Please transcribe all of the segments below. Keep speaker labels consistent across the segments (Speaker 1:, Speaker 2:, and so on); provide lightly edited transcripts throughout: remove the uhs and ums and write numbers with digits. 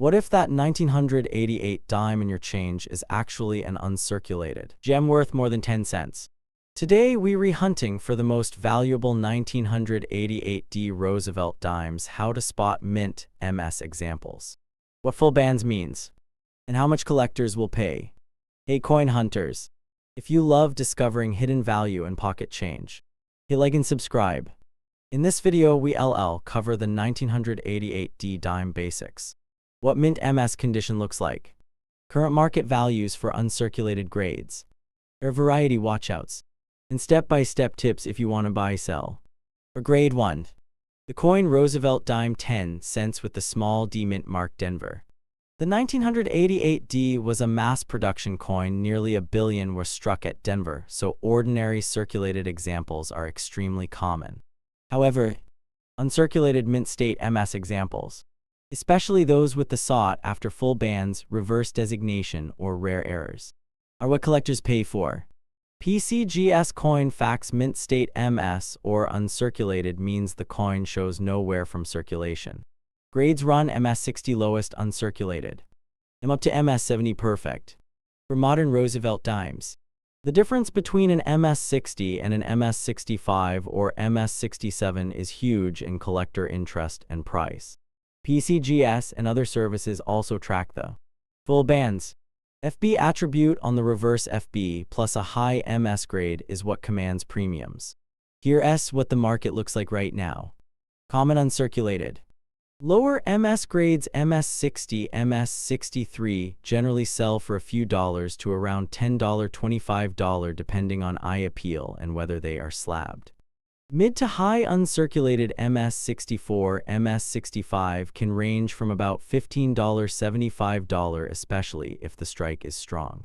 Speaker 1: What if that 1988 dime in your change is actually an uncirculated gem worth more than 10 cents? Today, we re-hunting for the most valuable 1988 Roosevelt dimes, how to spot mint MS examples, what full bands means, and how much collectors will pay. Hey coin hunters, if you love discovering hidden value and pocket change, hit like and subscribe. In this video, we cover the 1988 dime basics. What mint MS condition looks like. Current market values for uncirculated grades. There are variety watchouts. And step-by-step tips if you want to buy/sell. For grade 1. The coin Roosevelt Dime 10 cents with the small D mint mark Denver. The 1988 D was a mass-production coin. Nearly a billion were struck at Denver, so ordinary circulated examples are extremely common. However, uncirculated mint state MS examples, especially those with the sought-after full bands, reverse designation, or rare errors, are what collectors pay for. PCGS coin facts mint state MS or uncirculated means the coin shows nowhere from circulation. Grades run MS60 lowest uncirculated. M up to MS70 perfect. For modern Roosevelt dimes, the difference between an MS60 and an MS65 or MS67 is huge in collector interest and price. PCGS and other services also track the full bands. FB attribute on the reverse FB plus a high MS grade is what commands premiums. Here's what the market looks like right now. Common uncirculated. Lower MS grades MS60, MS63 generally sell for a few dollars to around $10, $25 depending on eye appeal and whether they are slabbed. Mid to high uncirculated MS64, MS65 can range from about $15 to $75 especially if the strike is strong.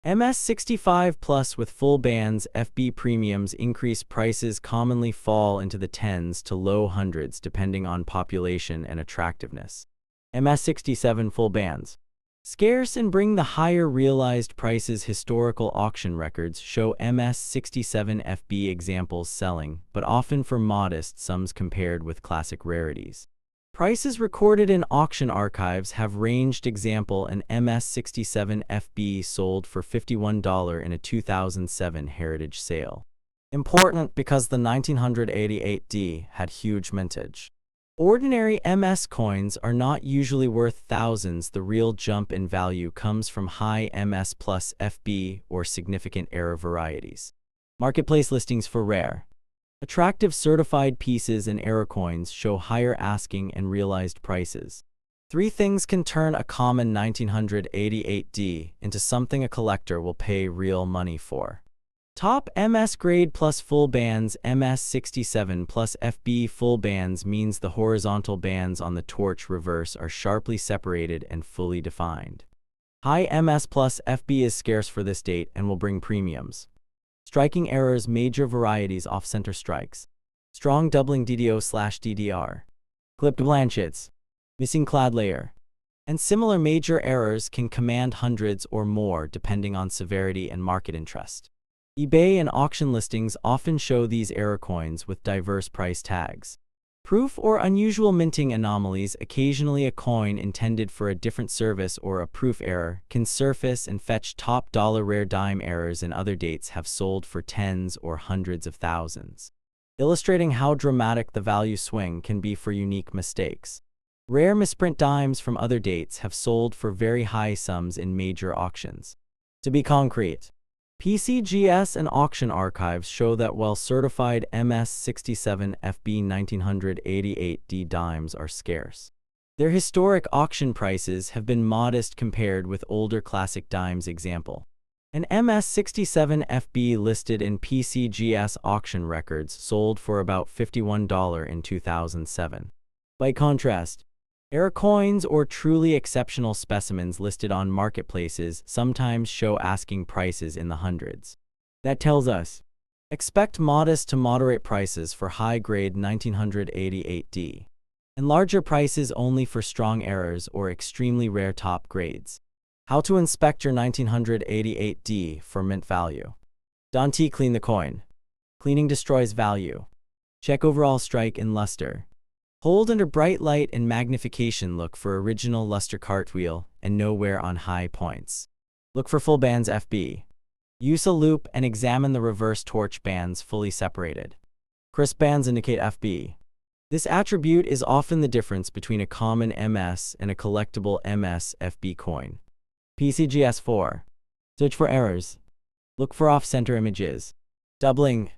Speaker 1: MS65 plus with full bands FB premiums increase prices commonly fall into the tens to low hundreds depending on population and attractiveness. MS67 full bands. Scarce and bring the higher realized prices. Historical auction records show MS67 FB examples selling, but often for modest sums compared with classic rarities. Prices recorded in auction archives have ranged. Example, an MS67 FB sold for $51 in a 2007 heritage sale. Important because the 1988 D had huge mintage. Ordinary MS coins are not usually worth thousands. The real jump in value comes from high MS plus FB or significant error varieties. Marketplace listings for rare, attractive certified pieces and error coins show higher asking and realized prices. 3 things can turn a common 1988 D into something a collector will pay real money for. Top MS grade plus full bands. MS67 plus FB full bands means the horizontal bands on the torch reverse are sharply separated and fully defined. High MS plus FB is scarce for this date and will bring premiums. Striking errors. Major varieties off-center strikes. Strong doubling DDO/DDR. Clipped blanchets. Missing clad layer. And similar major errors can command hundreds or more depending on severity and market interest. eBay and auction listings often show these error coins with diverse price tags. Proof or unusual minting anomalies. Occasionally a coin intended for a different service or a proof error can surface and fetch top dollar. Rare dime errors and other dates have sold for tens or hundreds of thousands, illustrating how dramatic the value swing can be for unique mistakes. Rare misprint dimes from other dates have sold for very high sums in major auctions. To be concrete, PCGS and auction archives show that while certified MS67 FB 1988 D dimes are scarce, their historic auction prices have been modest compared with older classic dimes. Example, an MS67 FB listed in PCGS auction records sold for about $51 in 2007. By contrast, error coins or truly exceptional specimens listed on marketplaces sometimes show asking prices in the hundreds. That tells us, expect modest to moderate prices for high-grade 1988 D, and larger prices only for strong errors or extremely rare top grades. How to inspect your 1988 D for mint value. Don't clean the coin. Cleaning destroys value. Check overall strike and luster. Hold under bright light and magnification. Look for original luster cartwheel and nowhere on high points. Look for full bands FB. Use a loop and examine the reverse torch bands fully separated. Crisp bands indicate FB. This attribute is often the difference between a common MS and a collectible MS FB coin. PCGS4. Search for errors. Look for off-center images, doubling,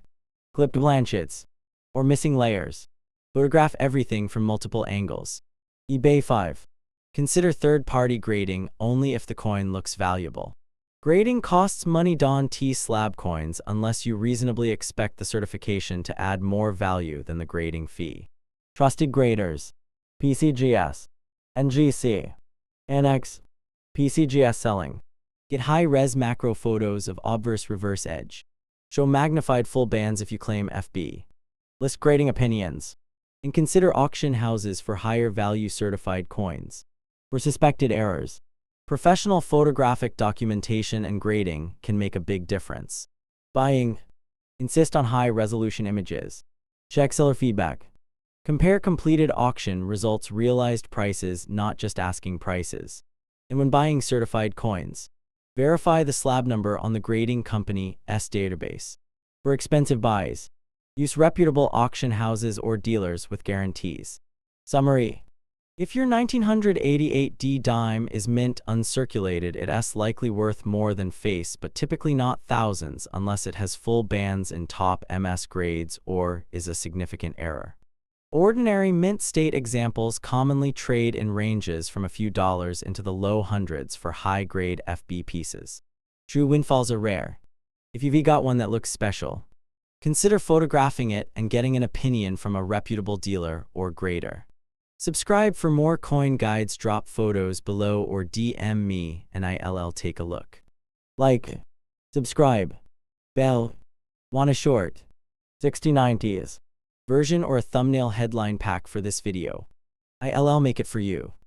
Speaker 1: clipped blanchet, or missing layers. Photograph everything from multiple angles. eBay 5. Consider third-party grading only if the coin looks valuable. Grading costs money. Don T slab coins unless you reasonably expect the certification to add more value than the grading fee. Trusted graders. PCGS. NGC. NX. PCGS selling. Get high-res macro photos of obverse reverse edge. Show magnified full bands if you claim FB. List grading opinions. And consider auction houses for higher value certified coins. For suspected errors, professional photographic documentation and grading can make a big difference. Buying. Insist on high-resolution images. Check seller feedback. Compare completed auction results, realized prices, not just asking prices. And when buying certified coins, verify the slab number on the grading company's database. For expensive buys, use reputable auction houses or dealers with guarantees. Summary. If your 1988D dime is mint uncirculated, it's likely worth more than face, but typically not thousands unless it has full bands in top MS grades or is a significant error. Ordinary mint state examples commonly trade in ranges from a few dollars into the low hundreds for high-grade FB pieces. True windfalls are rare. If you've got one that looks special, consider photographing it and getting an opinion from a reputable dealer or grader. Subscribe for more coin guides. Drop photos below or DM me and I'll take a look. Like, subscribe, bell. Want a short 6090s version or a thumbnail headline pack for this video? I'll make it for you.